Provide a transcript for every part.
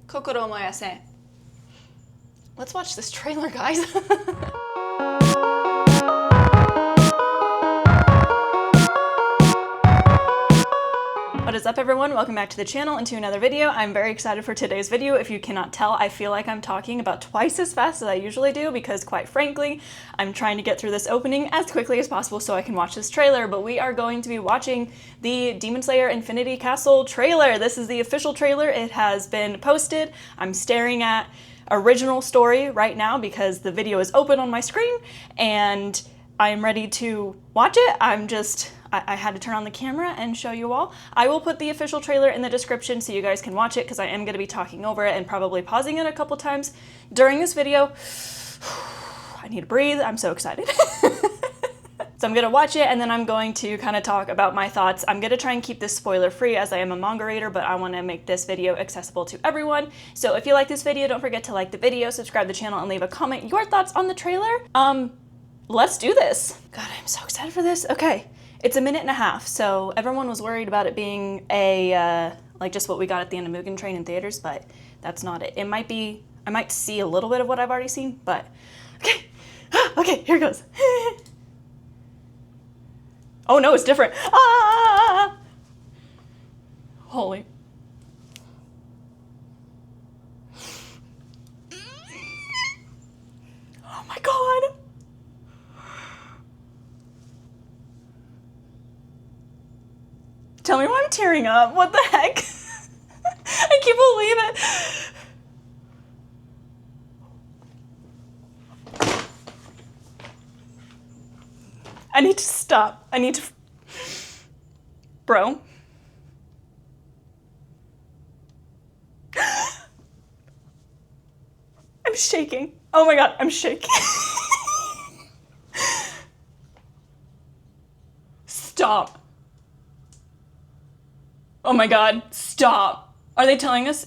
Kokoro moyase. Let's watch this trailer, guys. What is up, everyone? Welcome back to the channel and to another video. I'm very excited for today's video. If you cannot tell, I feel like I'm talking about twice as fast as I usually do because, quite frankly, I'm trying to get through this opening as quickly as possible so I can watch this trailer, but we are going to be watching the Demon Slayer Infinity Castle trailer. This is the official trailer. It has been posted. I'm staring at original story right now because the video is open on my screen and I'm ready to watch it. I had to turn on the camera and show you all. I will put the official trailer in the description so you guys can watch it because I am going to be talking over it and probably pausing it a couple times during this video. I need to breathe. I'm so excited. So I'm going to watch it and then I'm going to kind of talk about my thoughts. I'm going to try and keep this spoiler free as I am a manga reader, but I want to make this video accessible to everyone. So if you like this video, don't forget to like the video, subscribe to the channel, and leave a comment your thoughts on the trailer. Let's do this. God, I'm so excited for this. Okay. It's a minute and a half, so everyone was worried about it being a, like just what we got at the end of Mugen Train in theaters, but that's not it. It might be, I might see a little bit of what I've already seen, but, okay. Okay, here it goes. Oh no, it's different. Ah! Holy. Oh my God. Tell me why I'm tearing up. What the heck? I can't believe it. I need to stop. I need to... Bro. I'm shaking. Oh my God, I'm shaking. Stop. Oh my God, stop. Are they telling us?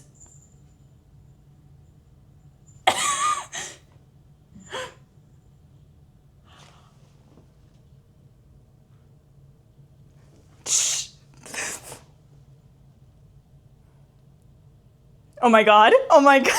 Oh my God, oh my God.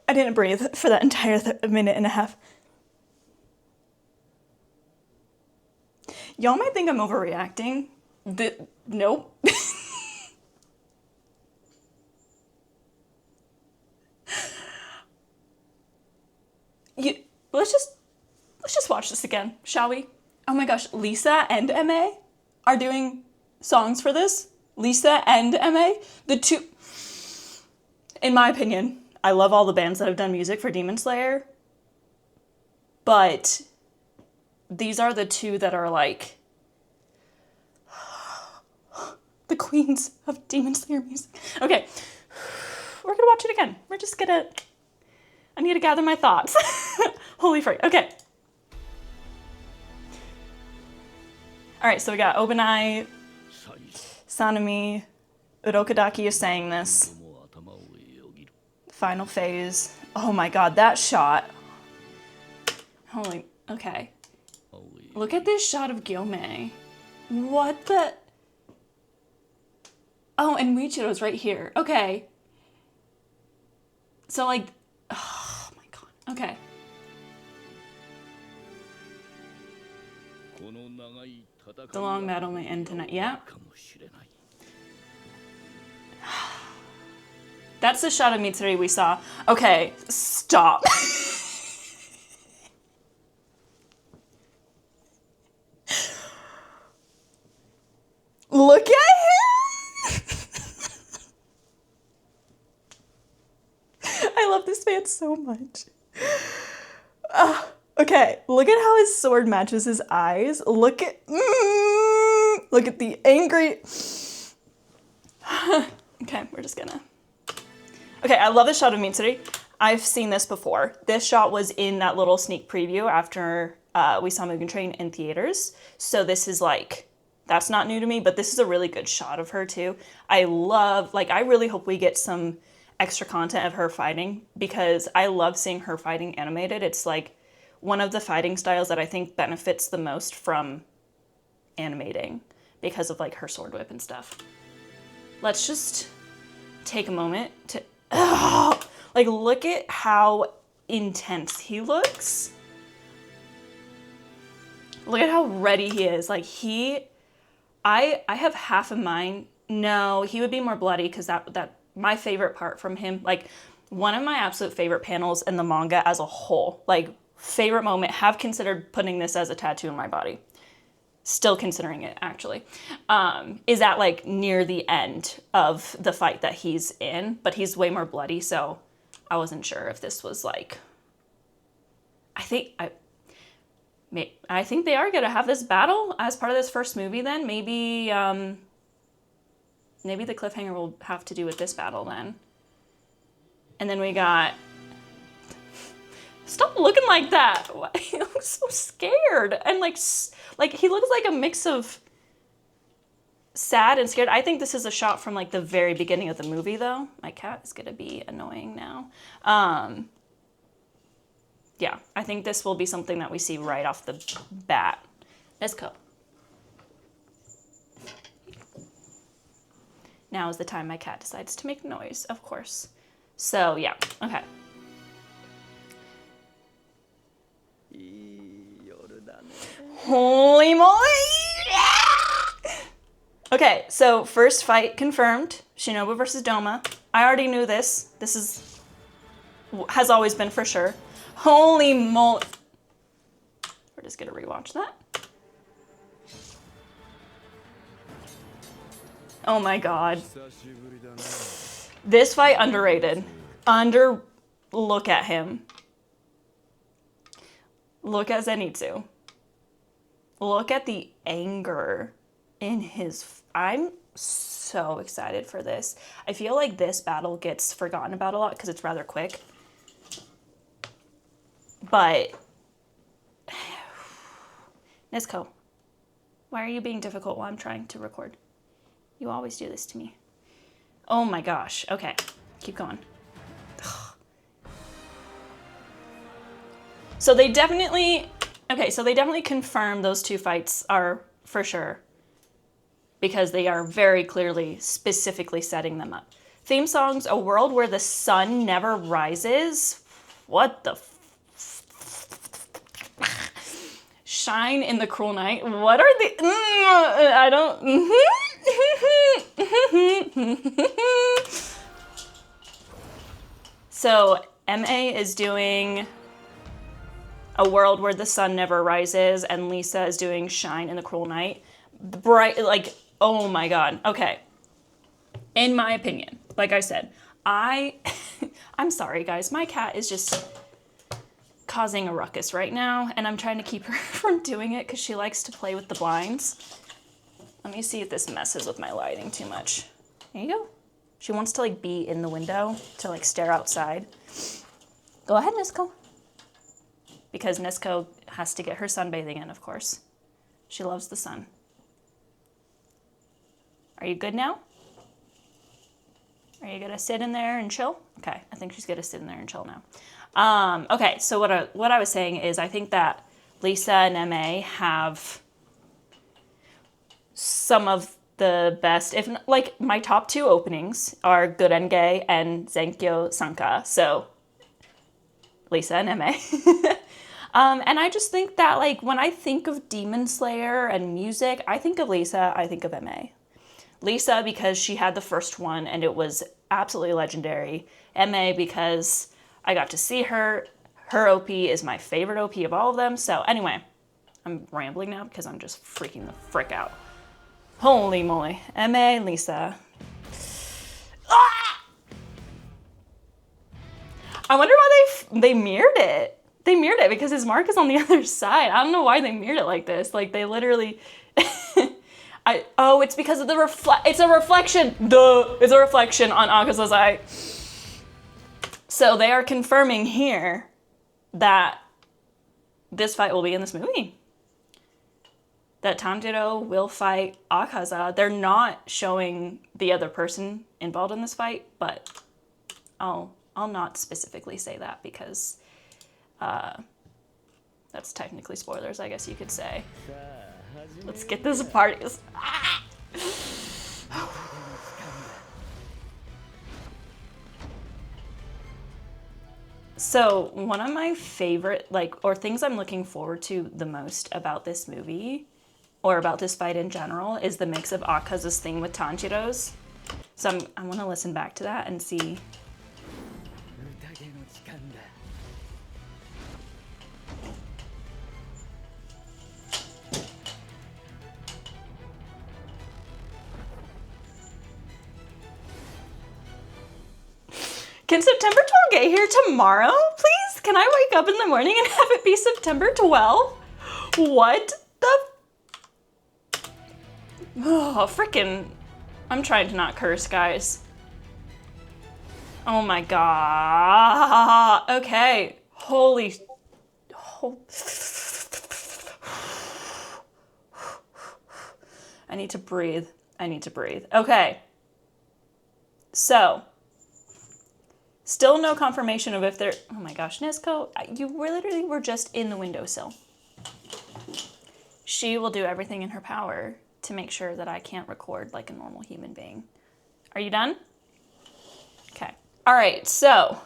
I didn't breathe for that entire minute and a half. Y'all might think I'm overreacting. Nope. Let's just watch this again, shall we? Oh my gosh, Lisa and MA are doing songs for this. Lisa and MA, the two, in my opinion, I love all the bands that have done music for Demon Slayer, but these are the two that are like the queens of Demon Slayer music. Okay, we're gonna watch it again. We're just gonna, I need to gather my thoughts. Holy frick, okay. All right, so we got Obanai, Sanemi, Urokadaki is saying this. Final phase. Oh my God, that shot. Holy, okay. Look at this shot of Gyome. What the? Oh, and Michiro's right here. Okay. So like, oh my God, okay. The long battle may end tonight, yeah. That's the shot of Mitsuri we saw. Okay, stop. Look at him! I love this man so much. Okay, look at how his sword matches his eyes. Look at the angry... Okay, we're just gonna... Okay, I love the shot of Mitsuri. I've seen this before. This shot was in that little sneak preview after we saw Mugen Train in theaters. So this is like, that's not new to me, but this is a really good shot of her too. I really hope we get some extra content of her fighting because I love seeing her fighting animated. It's like one of the fighting styles that I think benefits the most from animating because of like her sword whip and stuff. Let's just take a moment to, like, look at how intense he looks. Look at how ready he is. Like I have half of mine. No, he would be more bloody because that my favorite part from him, like one of my absolute favorite panels in the manga as a whole, like favorite moment, have considered putting this as a tattoo in my body. Still considering it actually, is at like near the end of the fight that he's in, but he's way more bloody. So I wasn't sure if this was like, I think they are gonna have this battle as part of this first movie then. Maybe the cliffhanger will have to do with this battle then. And then we got, stop looking like that. He looks so scared. And like he looks like a mix of sad and scared. I think this is a shot from like the very beginning of the movie though. My cat is gonna be annoying now. Yeah, I think this will be something that we see right off the bat. Let's go. Now is the time my cat decides to make noise, of course. So yeah, okay. Holy moly! Okay, so first fight confirmed. Shinobu versus Doma. I already knew this. This has always been for sure. Holy moly. We're just gonna rewatch that. Oh my god. This fight underrated. Look at him. Look at Zenitsu. Look at the anger in his... I'm so excited for this. I feel like this battle gets forgotten about a lot because it's rather quick. But... Nezuko, why are you being difficult while I'm trying to record? You always do this to me. Oh my gosh. Okay, keep going. So they definitely confirm those two fights are for sure because they are very clearly specifically setting them up. Theme songs, A World Where the Sun Never Rises. What the Shine in the Cruel Night. What are the... I don't... So MA is doing A World Where the Sun Never Rises, and Lisa is doing Shine in the Cruel Night. Bright, like, oh my god. Okay. In my opinion, like I said, I'm sorry guys, my cat is just causing a ruckus right now, and I'm trying to keep her from doing it because she likes to play with the blinds. Let me see if this messes with my lighting too much. There you go. She wants to like be in the window to like stare outside. Go ahead, Nezuko. Because Nezuko has to get her sunbathing in, of course. She loves the sun. Are you good now? Are you gonna sit in there and chill? Okay, I think she's gonna sit in there and chill now. Okay, so what I was saying is I think that Lisa and MA have some of the best, if not, like my top two openings are Gurenge and Zenkyo Sanka. So Lisa and MA. And I just think that like when I think of Demon Slayer and music, I think of Lisa, I think of MA. Lisa because she had the first one and it was absolutely legendary. MA because I got to see her. Her OP is my favorite OP of all of them. So anyway, I'm rambling now because I'm just freaking the frick out. Holy moly. MA, Lisa. Ah! I wonder why they mirrored it. They mirrored it because his mark is on the other side. I don't know why they mirrored it like this. Like they literally... it's because of the it's a reflection. Duh. It's a reflection on Akaza's eye. So they are confirming here that this fight will be in this movie. That Tanjiro will fight Akaza. They're not showing the other person involved in this fight, but I'll not specifically say that because that's technically spoilers, I guess you could say. Let's get this party. So one of my favorite, or things I'm looking forward to the most about this movie, or about this fight in general, is the mix of Akaza's thing with Tanjiro's. So I want to listen back to that and see. Can September 12 get here tomorrow, please? Can I wake up in the morning and have it be September 12? What the? Oh, frickin'. I'm trying to not curse, guys. Oh my god. Okay. Holy. I need to breathe. Okay. So. Still no confirmation of if they're... Oh my gosh, Nezuko, you literally were just in the windowsill. She will do everything in her power to make sure that I can't record like a normal human being. Are you done? Okay. All right, so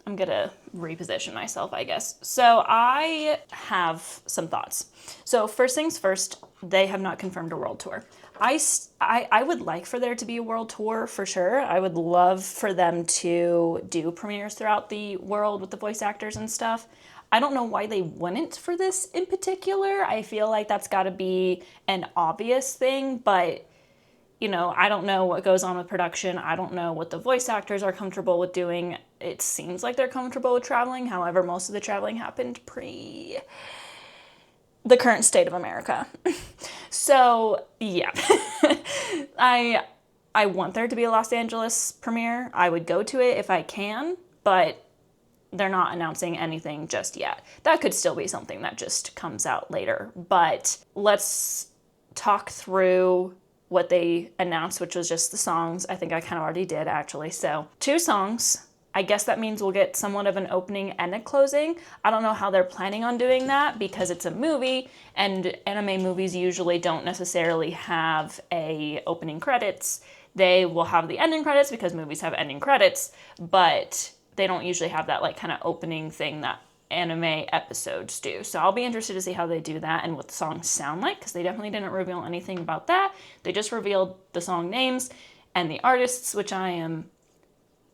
I'm gonna reposition myself, I guess. So I have some thoughts. So first things first, they have not confirmed a world tour. I would like for there to be a world tour for sure. I would love for them to do premieres throughout the world with the voice actors and stuff. I don't know why they wouldn't for this in particular. I feel like that's got to be an obvious thing, but you know, I don't know what goes on with production. I don't know what the voice actors are comfortable with doing. It seems like they're comfortable with traveling. However, most of the traveling happened pre the current state of America. So, yeah. I want there to be a Los Angeles premiere. I would go to it if I can, but they're not announcing anything just yet. That could still be something that just comes out later. But let's talk through what they announced, which was just the songs. I think I kind of already did, actually. So 2 songs. I guess that means we'll get somewhat of an opening and a closing. I don't know how they're planning on doing that because it's a movie and anime movies usually don't necessarily have a opening credits. They will have the ending credits because movies have ending credits, but they don't usually have that like kind of opening thing that anime episodes do. So I'll be interested to see how they do that and what the songs sound like because they definitely didn't reveal anything about that. They just revealed the song names and the artists, which I am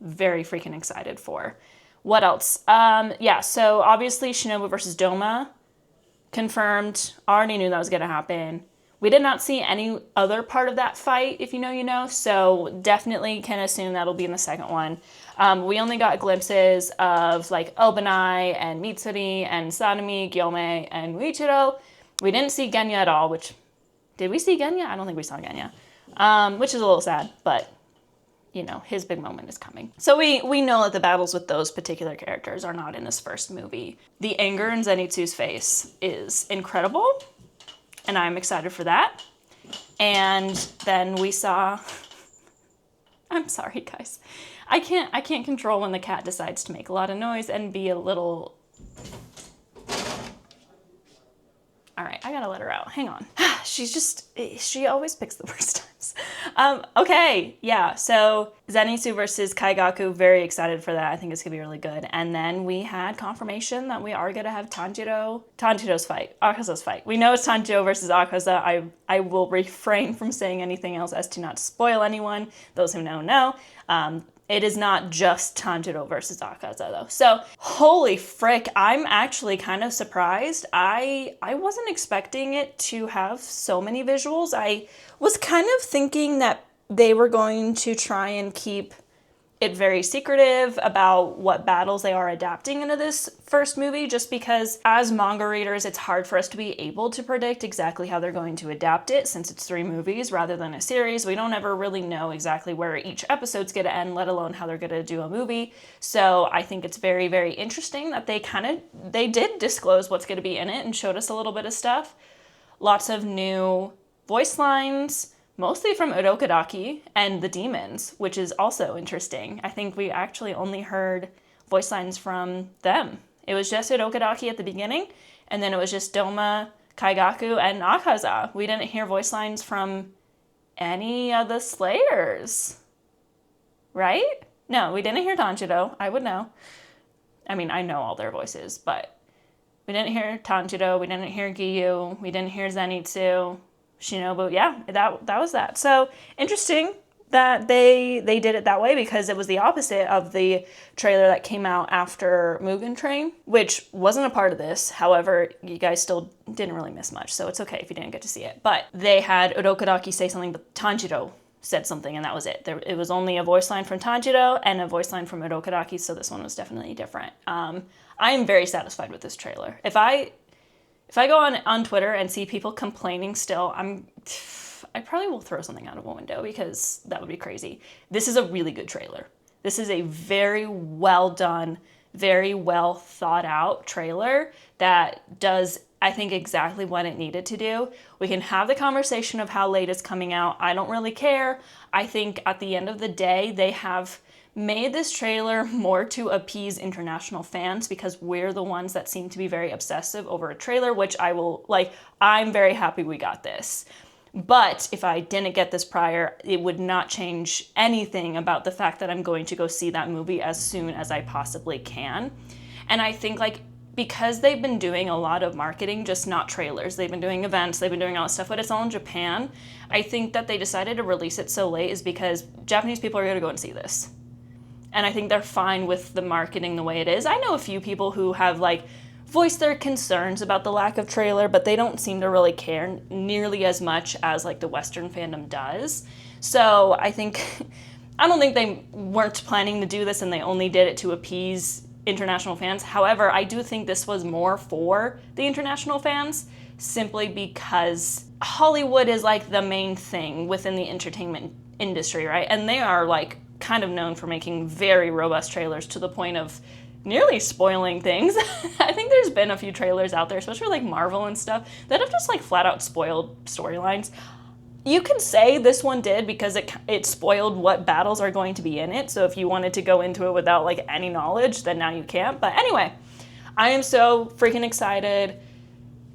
very freaking excited for. What else? Yeah, so obviously Shinobu versus Doma confirmed. Already knew that was going to happen. We did not see any other part of that fight, if you know, you know, so definitely can assume that'll be in the second one. We only got glimpses of like Obanai and Mitsuri and Sanemi, Gyome, and Muichiro. We didn't see Genya at all, which... Did we see Genya? I don't think we saw Genya. Which is a little sad, but... you know, his big moment is coming. So we know that the battles with those particular characters are not in this first movie. The anger in Zenitsu's face is incredible, and I'm excited for that. And then we saw... I'm sorry, guys. I can't control when the cat decides to make a lot of noise and be a little... All right, I gotta let her out. Hang on. She always picks the worst times. Okay, yeah, so Zenitsu versus Kaigaku, very excited for that. I think it's gonna be really good. And then we had confirmation that we are gonna have Tanjiro's fight, Akaza's fight. We know it's Tanjiro versus Akaza. I will refrain from saying anything else as to not spoil anyone. Those who know. It is not just Tanjiro versus Akaza though. So, holy frick, I'm actually kind of surprised. I wasn't expecting it to have so many visuals. I was kind of thinking that they were going to try and keep it very secretive about what battles they are adapting into this first movie, just because as manga readers, it's hard for us to be able to predict exactly how they're going to adapt it, since it's 3 movies rather than a series. We don't ever really know exactly where each episode's gonna end, let alone how they're gonna do a movie. So I think it's very, very interesting that they did disclose what's gonna be in it and showed us a little bit of stuff. Lots of new voice lines, mostly from Urokodaki and the demons, which is also interesting. I think we actually only heard voice lines from them. It was just Urokodaki at the beginning, and then it was just Doma, Kaigaku, and Akaza. We didn't hear voice lines from any of the Slayers, right? No, we didn't hear Tanjiro. I would know. I mean, I know all their voices, but we didn't hear Tanjiro, we didn't hear Giyu, we didn't hear Zenitsu, Shinobu. Yeah, that was that. So interesting that they did it that way, because it was the opposite of the trailer that came out after Mugen Train, which wasn't a part of this. However, you guys still didn't really miss much, so it's okay if you didn't get to see it. But they had Urokodaki say something, but Tanjiro said something, and that was it. It was only a voice line from Tanjiro and a voice line from Urokodaki, so this one was definitely different. I am very satisfied with this trailer. If I go on Twitter and see people complaining still, I probably will throw something out of a window, because that would be crazy. This is a really good trailer. This is a very well done, very well thought out trailer that does, I think, exactly what it needed to do. We can have the conversation of how late it's coming out. I don't really care. I think at the end of the day, they have made this trailer more to appease international fans, because we're the ones that seem to be very obsessive over a trailer, which I'm very happy we got this. But if I didn't get this prior, it would not change anything about the fact that I'm going to go see that movie as soon as I possibly can. And I think because they've been doing a lot of marketing, just not trailers. They've been doing events, they've been doing all this stuff, but it's all in Japan. I think that they decided to release it so late is because Japanese people are going to go and see this. And I think they're fine with the marketing the way it is. I know a few people who have voiced their concerns about the lack of trailer, but they don't seem to really care nearly as much as the Western fandom does. So I don't think they weren't planning to do this and they only did it to appease international fans. However, I do think this was more for the international fans, simply because Hollywood is the main thing within the entertainment industry, right? And they are kind of known for making very robust trailers to the point of nearly spoiling things. I think there's been a few trailers out there, especially Marvel and stuff, that have just flat out spoiled storylines. You can say this one did because it spoiled what battles are going to be in it. So if you wanted to go into it without any knowledge, then now you can't. But anyway, I am so freaking excited.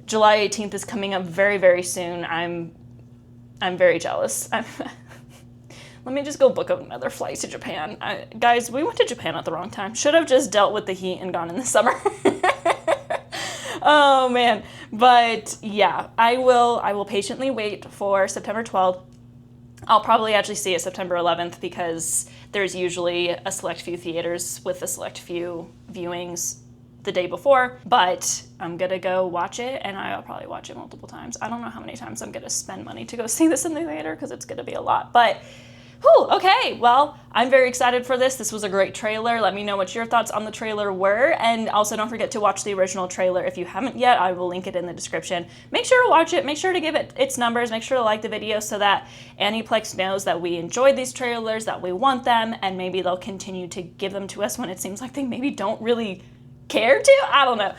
July 18th is coming up very, very soon. I'm very jealous. Let me just go book another flight to Japan. Guys, we went to Japan at the wrong time. Should have just dealt with the heat and gone in the summer. Oh man. But yeah, I will patiently wait for September 12th. I'll probably actually see it September 11th, because there's usually a select few theaters with a select few viewings the day before, but I'm gonna go watch it, and I'll probably watch it multiple times. I don't know how many times I'm gonna spend money to go see this in the theater, because it's gonna be a lot, but whew, okay, well, I'm very excited for this. This was a great trailer. Let me know what your thoughts on the trailer were, and also don't forget to watch the original trailer if you haven't yet. I will link it in the description. Make sure to watch it. Make sure to give it its numbers. Make sure to like the video so that Aniplex knows that we enjoyed these trailers, that we want them, and maybe they'll continue to give them to us when it seems like they maybe don't really care to. I don't know.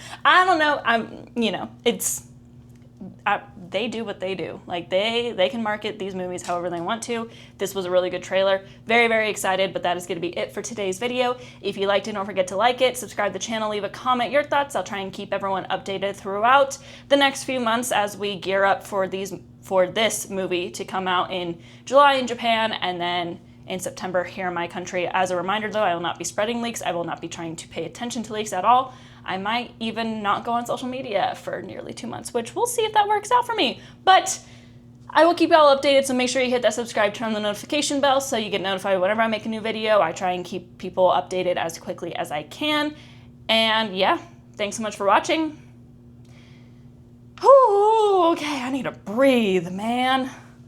They do what they do. They can market these movies however they want to. This was a really good trailer. Very, very excited, but that is going to be it for today's video. If you liked it, don't forget to like it, subscribe to the channel, leave a comment, your thoughts. I'll try and keep everyone updated throughout the next few months as we gear up for this movie to come out in July in Japan, and then in September here in my country. As a reminder though, I will not be spreading leaks. I will not be trying to pay attention to leaks at all. I might even not go on social media for nearly 2 months, which we'll see if that works out for me. But I will keep you all updated, so make sure you hit that subscribe, turn on the notification bell so you get notified whenever I make a new video. I try and keep people updated as quickly as I can. And yeah, thanks so much for watching. Ooh, okay, I need to breathe, man.